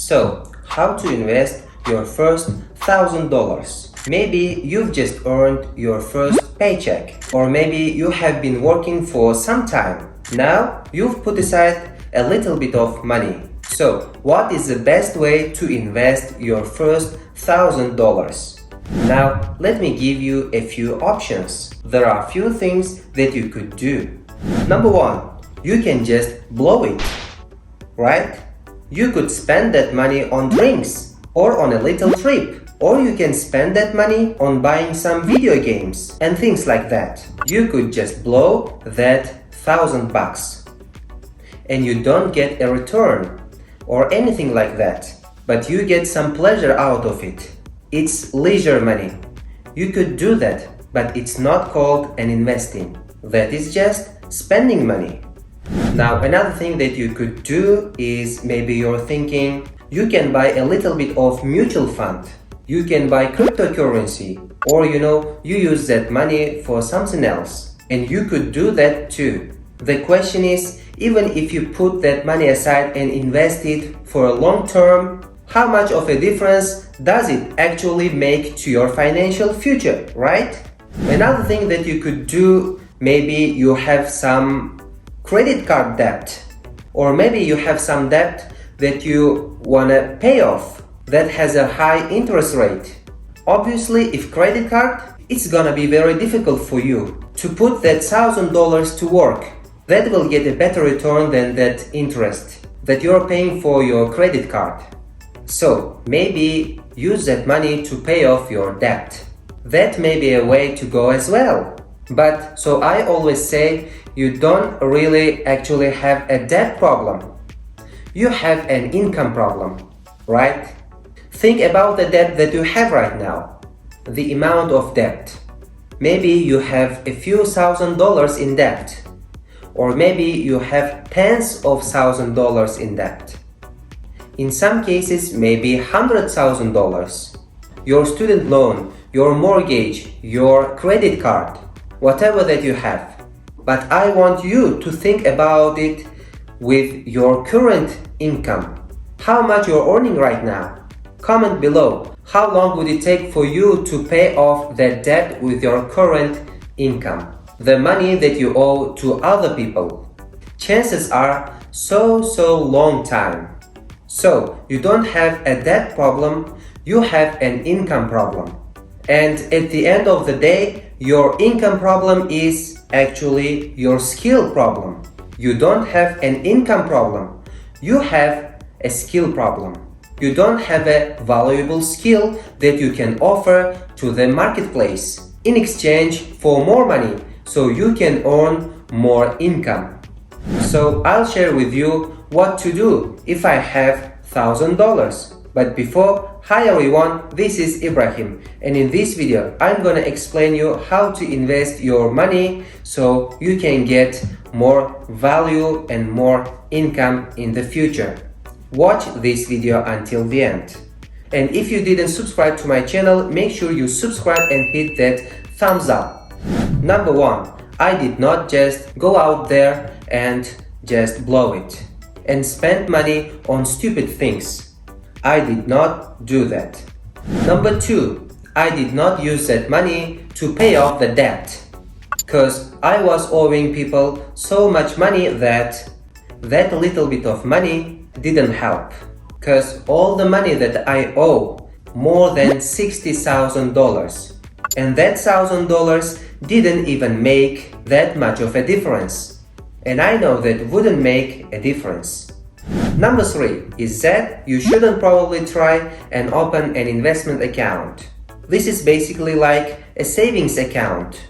So, how to invest your first $1,000? Maybe you've just earned your first paycheck, or maybe you have been working for some time. Now, you've put aside a little bit of money. So, what is the best way to invest your first $1,000? Now, let me give you a few options. There are a few things that you could do. Number one, you can just blow it, right? You could spend that money on drinks or on a little trip, or you can spend that money on buying some video games and things like that. You could just blow that $1,000 and you don't get a return or anything like that, but you get some pleasure out of it. It's leisure money. You could do that, but it's not called an investing. That is just spending money. Now, another thing that you could do is maybe you're thinking you can buy a little bit of mutual fund. You can buy cryptocurrency, or you use that money for something else. And you could do that too. The question is, even if you put that money aside and invest it for a long term, how much of a difference does it actually make to your financial future, right? Another thing that you could do, maybe you have some credit card debt, or maybe you have some debt that you want to pay off that has a high interest rate. Obviously, if credit card, it's gonna be very difficult for you to put that $1,000 to work. That will get a better return than that interest that you're paying for your credit card. So maybe use that money to pay off your debt. That may be a way to go as well. But so I always say you don't really actually have a debt problem. You have an income problem, right? Think about the debt that you have right now, the amount of debt. Maybe you have a few $1,000s in debt, or maybe you have tens of $1,000s in debt. In some cases, maybe $100,000. Your student loan, your mortgage, your credit card, whatever that you have. But I want you to think about it with your current income. How much you're earning right now? Comment below. How long would it take for you to pay off that debt with your current income? The money that you owe to other people. Chances are so long time. So you don't have a debt problem, you have an income problem. And at the end of the day, your income problem is actually your skill problem. You don't have an income problem, you have a skill problem. You don't have a valuable skill that you can offer to the marketplace in exchange for more money, so you can earn more income. So I'll share with you what to do if I have $1,000. But before, hi everyone, this is Ibrahim, and in this video I'm gonna explain you how to invest your money so you can get more value and more income in the future. Watch this video until the end. And if you didn't subscribe to my channel, make sure you subscribe and hit that thumbs up. Number one, I did not just go out there and just blow it and spend money on stupid things. I did not do that. Number two, I did not use that money to pay off the debt, because I was owing people so much money that little bit of money didn't help, because all the money that I owe, more than $60,000, and that $1,000 didn't even make that much of a difference, and I know that wouldn't make a difference. Number three is that you shouldn't probably try and open an investment account. This is basically like a savings account,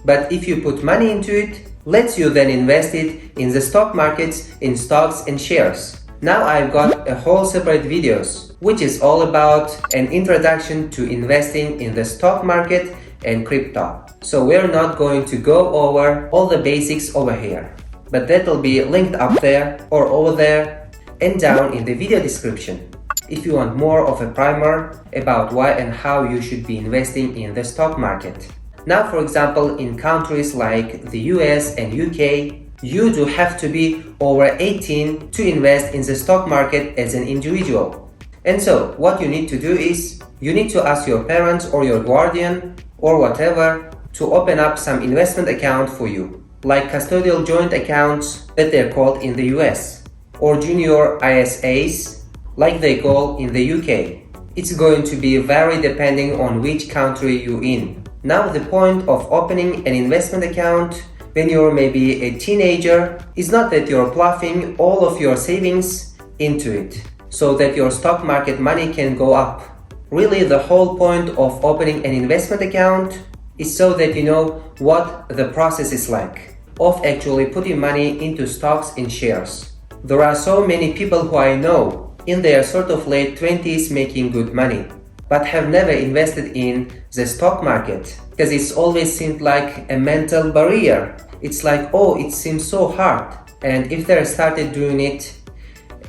but if you put money into it, lets you then invest it in the stock markets, in stocks and shares. Now I've got a whole separate videos, which is all about an introduction to investing in the stock market and crypto. So we're not going to go over all the basics over here, but that'll be linked up there or over there and down in the video description if you want more of a primer about why and how you should be investing in the stock market. Now, for example, in countries like the US and UK, you do have to be over 18 to invest in the stock market as an individual. And so what you need to do is you need to ask your parents or your guardian or whatever to open up some investment account for you, like custodial joint accounts that they're called in the US, or junior ISAs like they call in the UK. It's going to be vary depending on which country you're in. Now the point of opening an investment account when you're maybe a teenager is not that you're ploughing all of your savings into it so that your stock market money can go up. Really, the whole point of opening an investment account is so that you know what the process is like of actually putting money into stocks and shares. There are so many people who I know in their sort of late 20s making good money, but have never invested in the stock market because it's always seemed like a mental barrier. It's like, oh, it seems so hard. And if they started doing it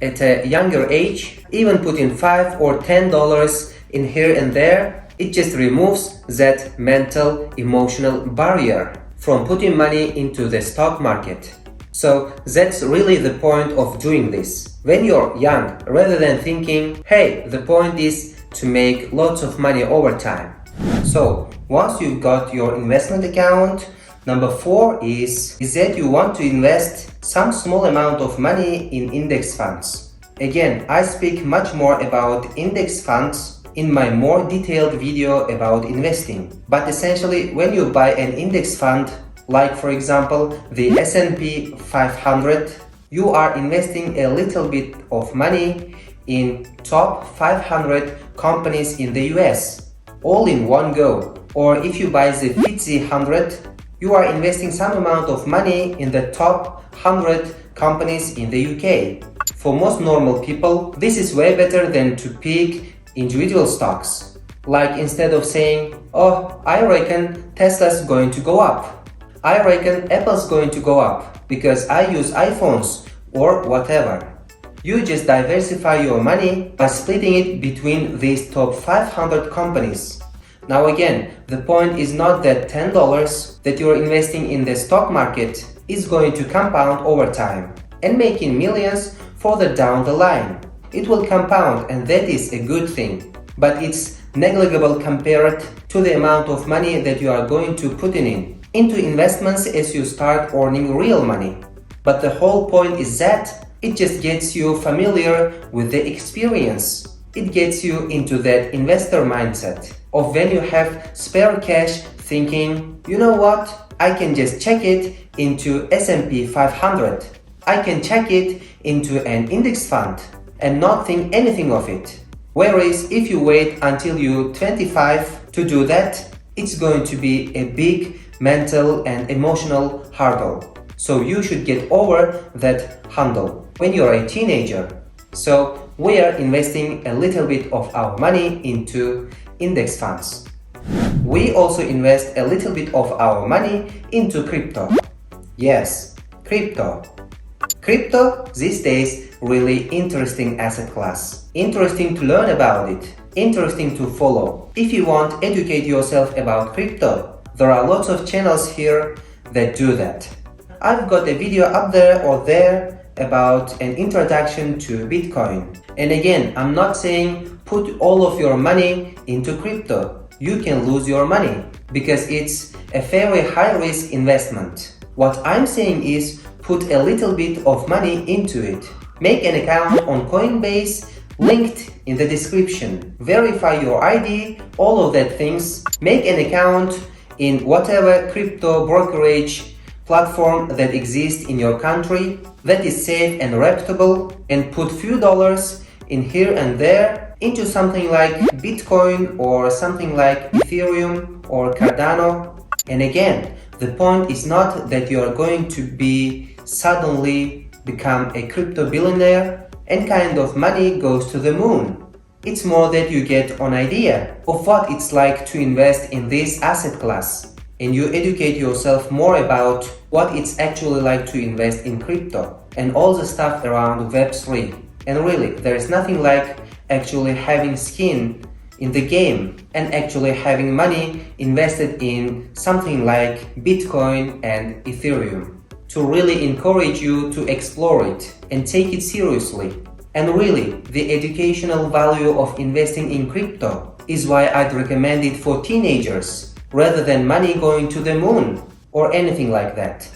at a younger age, even putting $5 or $10 in here and there, it just removes that mental, emotional barrier from putting money into the stock market. So that's really the point of doing this. When you're young, rather than thinking, hey, the point is to make lots of money over time. So once you've got your investment account, number 4 is that you want to invest some small amount of money in index funds. Again, I speak much more about index funds in my more detailed video about investing. But essentially, when you buy an index fund, like for example the S&P 500, you are investing a little bit of money in top 500 companies in the US, all in one go. Or if you buy the FTSE 100, you are investing some amount of money in the top 100 companies in the UK. For most normal people, this is way better than to pick individual stocks. Like instead of saying, oh, I reckon Tesla's going to go up, I reckon Apple's going to go up because I use iPhones or whatever. You just diversify your money by splitting it between these top 500 companies. Now again, the point is not that $10 that you're investing in the stock market is going to compound over time and making millions further down the line. It will compound, and that is a good thing, but it's negligible compared to the amount of money that you are going to put into investments as you start earning real money. But the whole point is that it just gets you familiar with the experience. It gets you into that investor mindset of when you have spare cash thinking, you know what, I can just check it into S&P 500. I can check it into an index fund and not think anything of it. Whereas if you wait until you're 25 to do that, it's going to be a big mental and emotional hurdle. So you should get over that hurdle when you're a teenager. So we are investing a little bit of our money into index funds. We also invest a little bit of our money into crypto. Yes, crypto. Crypto these days really interesting asset class. Interesting to learn about it. Interesting to follow. If you want to educate yourself about crypto, there are lots of channels here that do that. I've got a video up there or there about an introduction to Bitcoin. And again, I'm not saying put all of your money into crypto. You can lose your money because it's a very high risk investment. What I'm saying is put a little bit of money into it. Make an account on Coinbase, linked in the description. Verify your ID, all of that things. Make an account in whatever crypto brokerage platform that exists in your country that is safe and reputable, and put few dollars in here and there into something like Bitcoin or something like Ethereum or Cardano. And again, the point is not that you are going to be suddenly become a crypto billionaire and kind of money goes to the moon. It's more that you get an idea of what it's like to invest in this asset class, and you educate yourself more about what it's actually like to invest in crypto and all the stuff around Web3. And really, there is nothing like actually having skin in the game and actually having money invested in something like Bitcoin and Ethereum to really encourage you to explore it and take it seriously. And really, the educational value of investing in crypto is why I'd recommend it for teenagers rather than money going to the moon or anything like that.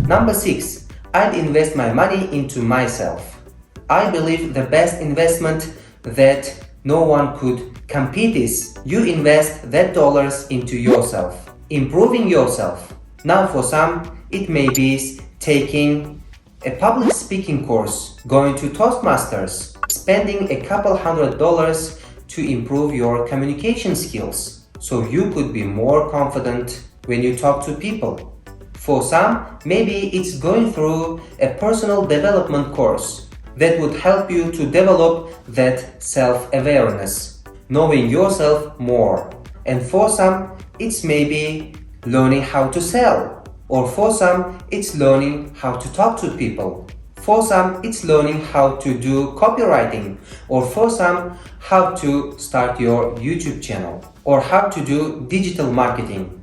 Number 6. I'd invest my money into myself. I believe the best investment that no one could compete is you invest that dollars into yourself, improving yourself. Now for some, it may be taking a public speaking course, going to Toastmasters, spending a couple $100 to improve your communication skills so you could be more confident when you talk to people. For some, maybe it's going through a personal development course that would help you to develop that self-awareness, knowing yourself more. And for some, it's maybe learning how to sell. Or for some, it's learning how to talk to people. For some, it's learning how to do copywriting. Or for some, how to start your YouTube channel. Or how to do digital marketing.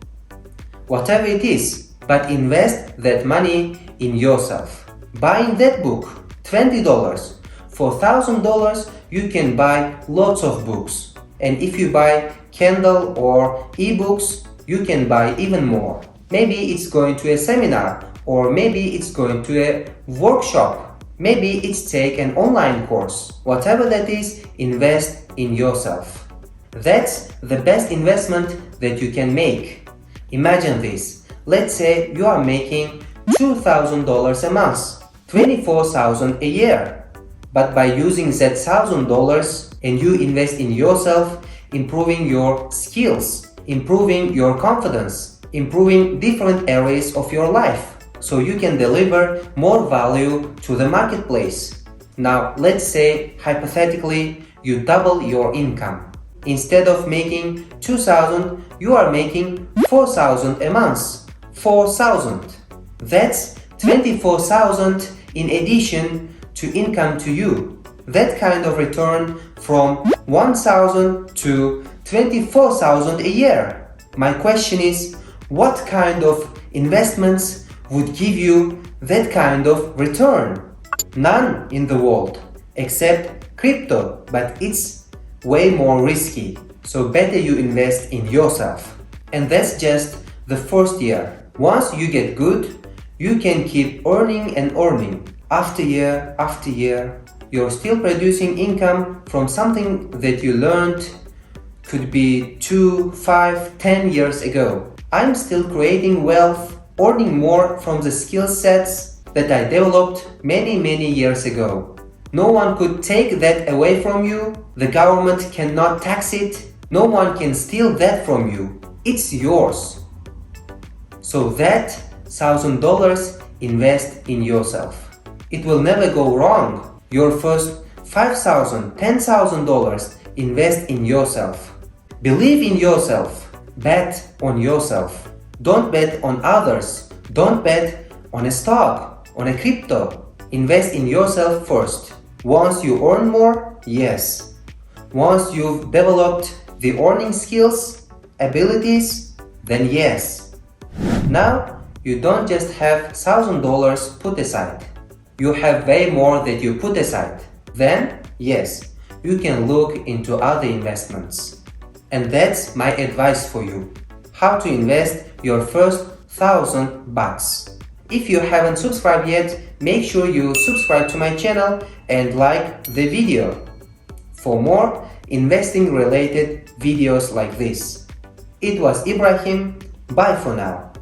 Whatever it is, but invest that money in yourself. Buying that book, $20. For $1,000, you can buy lots of books. And if you buy Kindle or ebooks, you can buy even more. Maybe it's going to a seminar, or maybe it's going to a workshop. Maybe it's take an online course. Whatever that is, invest in yourself. That's the best investment that you can make. Imagine this. Let's say you are making $2,000 a month, $24,000 a year. But by using that $1,000 and you invest in yourself, improving your skills, improving your confidence, improving different areas of your life, so you can deliver more value to the marketplace. Now, let's say, hypothetically, you double your income. Instead of making $2,000, you are making $4,000 a month. $4,000. That's $24,000 in addition to income to you. That kind of return from $1,000 to $24,000 a year. My question is, what kind of investments would give you that kind of return? None in the world, except crypto, but it's way more risky. So better you invest in yourself. And that's just the first year. Once you get good, you can keep earning and earning. After year, you're still producing income from something that you learned could be 2, 5, 10 years ago. I'm still creating wealth, earning more from the skill sets that I developed many years ago. No one could take that away from you. The government cannot tax it. No one can steal that from you. It's yours. So that $1,000 invest in yourself. It will never go wrong. Your first $5,000, $10,000 invest in yourself. Believe in yourself. Bet on yourself. Don't bet on others. Don't bet on a stock, on a crypto. Invest in yourself first. Once you earn more, yes. Once you've developed the earning skills, abilities, then yes. Now, you don't just have $1,000 put aside. You have way more that you put aside. Then, yes, you can look into other investments. And that's my advice for you. How to invest your first $1,000. If you haven't subscribed yet, make sure you subscribe to my channel and like the video for more investing related videos like this. It was Ibrahim. Bye for now.